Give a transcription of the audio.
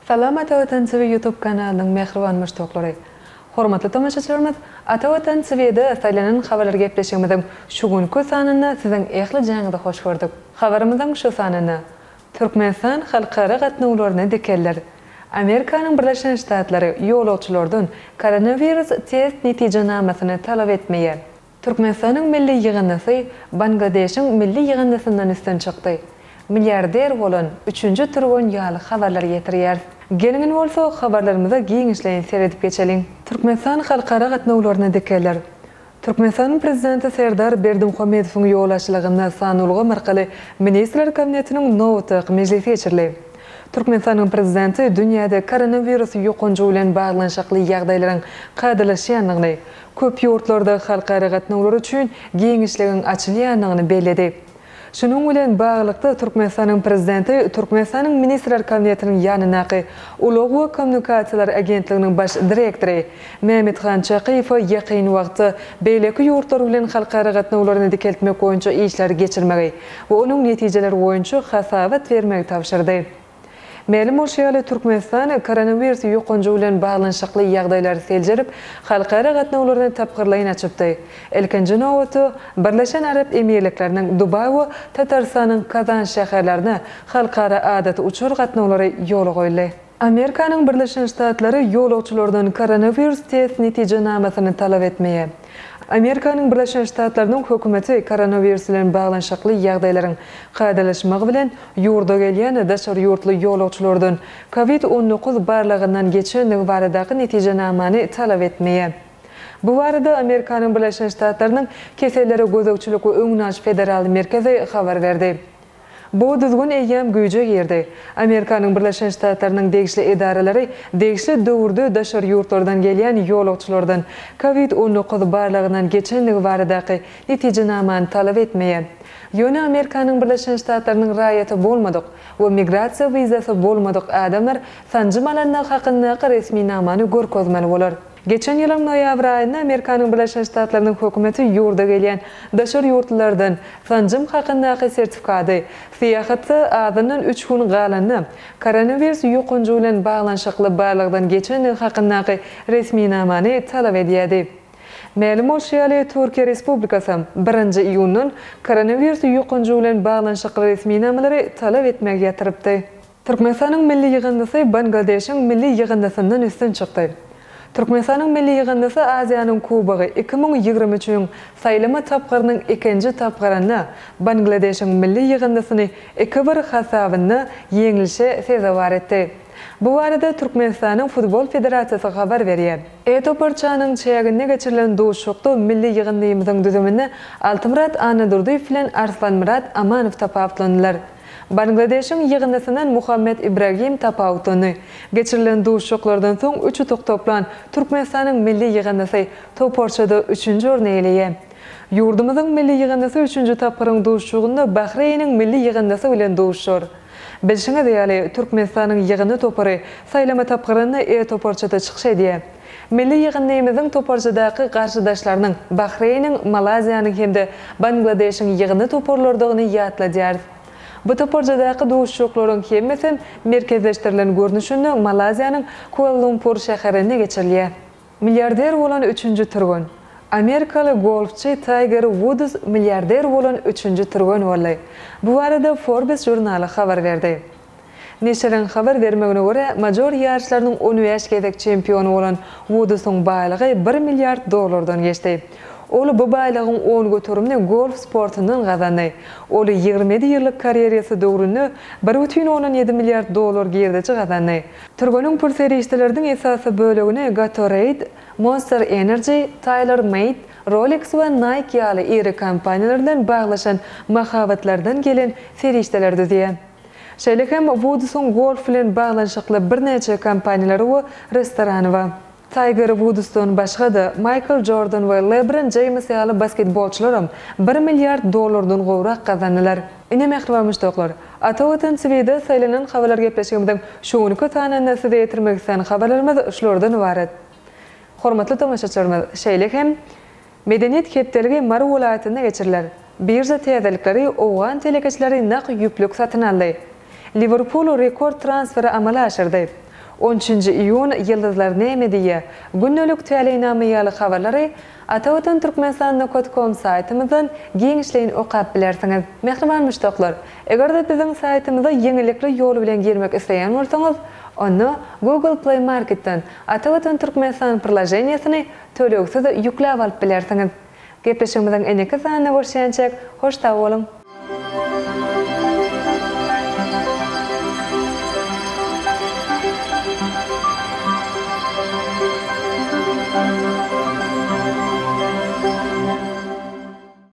Salam Ata Vatan TV YouTube kanalının mehriban müştoklary. Hormatly tamaşaçylarymyz, Ata Vatan TV'de saylanan habarlar gepleşigimizin şu günkü sanyna siziň ähli jaňyda hoş gördük. Habarymyzyň şu sanyna Türkmenistan halkara gatnawlaryna dikeller. Amerikanyň Birleşen Ştatlary ýolagçylardan koronavirus test netijenamasyny talap etmeýär. Türkmenistanyň milli ýygyndasy Bangladeşiň milli ýygndasyndan üstün çykdy. Milyarder bolan 3-nji turgun ýaly habarlar getirýär. Gelingen bolsa habarlarymyza giňişleýin seredip geçelim. Türkmenistan halkara gatnawlaryna dikeller. Türkmenistan prezidenti Serdar Berdimuhammedowyň ýolaşlygynda sanulgy markaly Ministrler Kabinetiniň nowatlyk mejlisi geçirildi. Türkmenistanyň prezidenti dünýäde koronavirus ýokunjy bilen baglanşykly ýagdaýlaryň gadylaşýanlygyny, köp ýurtlarda halkara gatnawlar üçin giňişlegiň açylýanlygyny bellädi. Şunun bilen baglykda Türkmenistanyň prezidenti Türkmenistanyň Ministrler Kabinetiniň ýanynaky Ulagy Kommunikasiýalar Agentliginiň baş direktori Mehmetxan Çakypow ýakyn wagtda beýleki ýurtlar bilen halkara gatnawlaryny dikeltmek boýunça işler geçirmegi we onuň netijeleri boýunça hasawat bermegi tapşyrdy. Ma'lum bolşaýaly Türkmenistan koronavirus ýokunjy bilen baglanşykly ýagdaýlary seljerip, halkara gatnawlaryny tapgyrlaýyn açypdy. Elkinji nowaty Birleşen Arap Emirlikläriniň Dubay we Tatarstanyň Kazan şäherlerine halkara adaty uçur gatnawlary ýola goýuldy. Amerikanyň Birleşen Ştatlary ýolagçylardan koronavirus test netijenamasyny talap etmeýär. Amerikanyň Birleşen Ştatlarynyň hökümeti koronavirus bilen baglanşykly ýagdaýlaryň gadylaşmagy bilen ýurda gelýän daşary ýurtly ýolagçylardan COVID-19 barlygyndan geçenligi baradaky netijenamany talap etmeýär. Bu barada Amerikanyň Birleşen Ştatlarynyň Kesellere gözegçilik we öňünaş federal merkezi habar berdi. Bu düzgün eýýäm güýje girdi. Amerikanyň Birleşen Ştatlarynyň degişli edaralary degişli döwürde daşary ýurtlardan gelýän ýolagçylardan COVID-19 barlygyndan geçenligi baradaky netijenamany talap etmeýär. Ýöne Amerikanyň Birleşen Ştatlarynyň raýaty bolmadyk we migrasiýa wizasy bolmadyk adamlar sanjymalanlar hakyndaky resmi namany görkezmeli bolar. Geçen ýylyň noýabr aýynda Amerikanyň Birleşen Ştatlarynyň hökümeti ýurda gelýän daşary ýurtlardan sanjym hakyndaky sertifikady syýahatda adynyň 3 gün galanyny koronavirus ýokunjy bilen baglanşykly barlygdan geçenligi hakyndaky resmi namany talap edýärdi. Ma'lum bolşaýaly Türkiýe Respublikasy 1-nji iýundan koronavirus ýokunjy bilen baglanşykly resmi namalary talap etmegi ýatyrypdy. Türkmenistanyň milli ýygndasy Bangladeşiň milli ýygyndasyndan üstün çykdy. Türkmenistanyň milli ýygyndasy Aziýanyň Kubagy 2023 saýlama tapgyrynyň 2-nji tapgyryna Bangladeşiň milli ýygyndasyny 2-1 hasabyna ýeňilişe sezabar etdi. Bu barada Türkmenistanyň Futbol Federasiýasy habar berýär. Etoparçanyň çägine geçirilen duşukda milli ýygyndaýymyzyň düzümine Altımurat Anadurduýew bilen Arslanmurat Amanow tapawutlandylar. Bangladeşiň ýygyndasyndan Muhammed Ibrahim tapawutlandy. Geçirilen duşuklardan soň 3 toplan Türkmenistanyň milli ýygyndasy Toporçada 3-nji orny eýleýär. Ýurdumyzyň milli ýygyndasy 3-nji tapgyryň duşugynda Bahreýniň milli ýygyndasy bilen duşur. Bilşiňe diýeli Türkmenistanyň ýygyny topary saýlama tapgyryny Toporçada çykyş edýär. Milli ýygyndymyzyň Toporçadaky garşydaşlarynyň Bahreýniň, Malaziýanyň hemde Bangladeşiň ýygyny toparlardygyny ýatladýar. Bu toparjadaky duşuklaryň hemmesi merkezleşdirilen görnüşinde Malaziýanyň Kuala Lumpur şäherine geçirilýär. Milyarder bolan 3-nji turgun Amerikaly golfçy Tiger Woods milyarder bolan 3-nji turgun boldy. Bu barada Forbes jurnaly habar berdi. Neşriň habar bermegine görä, major ýarşlarynyň 10 ýaşgedek çempionu bolan Woodsyň baýlygy $1 milyard geçdi. Ol bu baýlygyň 10 götürümni golf sportundan gazandy. Ol 27 ýyllyk karýerasy döwründe $1,7 milyard gerdeçi gazandy. Turgunyň pul serişdeleriň esasy bölegini Gatorade, Monster Energy, Taylor Made, Rolex we Nike ýaly iri kompaniýalardan baglaşan mahabatlardan gelen serişdeler düzýär. Şeýle hem Woodsyň golf bilen baglanşykly bir neçe kompaniýalary we restorany bar. Tiger Woods'dan başga da Michael Jordan we LeBron James ýaly basketbolçylarym $1 milyard gowrak gazandylar. Ine mehribanmyşdoklar. Ata Vatan TV'de saýlanan habarlar gepleşigimizden şu günkü tanyny size ýetirmek isleýän habarlarymyz şulardan ibaret. Hormatly tamaşaçylarymyz, şeýle hem medeniýet hepdeligi Mar welaýatynda geçiriler. Birja täzelikleri owgan telekeçleri nak ýüplük satyn aldy. Liverpool rekord transferi amala aşyrdy. 13 iyun Yıldızlar Näme diye günlük täleynameýaly habarlary Atawatan Türkmenistan.com saytymyzdan giňişleýin okap bilersiňiz. Mehriban müştaklar, eger-de biziň saytymyza ýeňilikli ýol bilen girmek isleýän bolsaňyz, onu Google Play Market'ten Atawatan Türkmenistan prolajeniýasyny töleksiz ýükläp alyp bilersiňiz. Gepleşigimiziň eneki sanyna görüşýänçek, hoş sag bolun.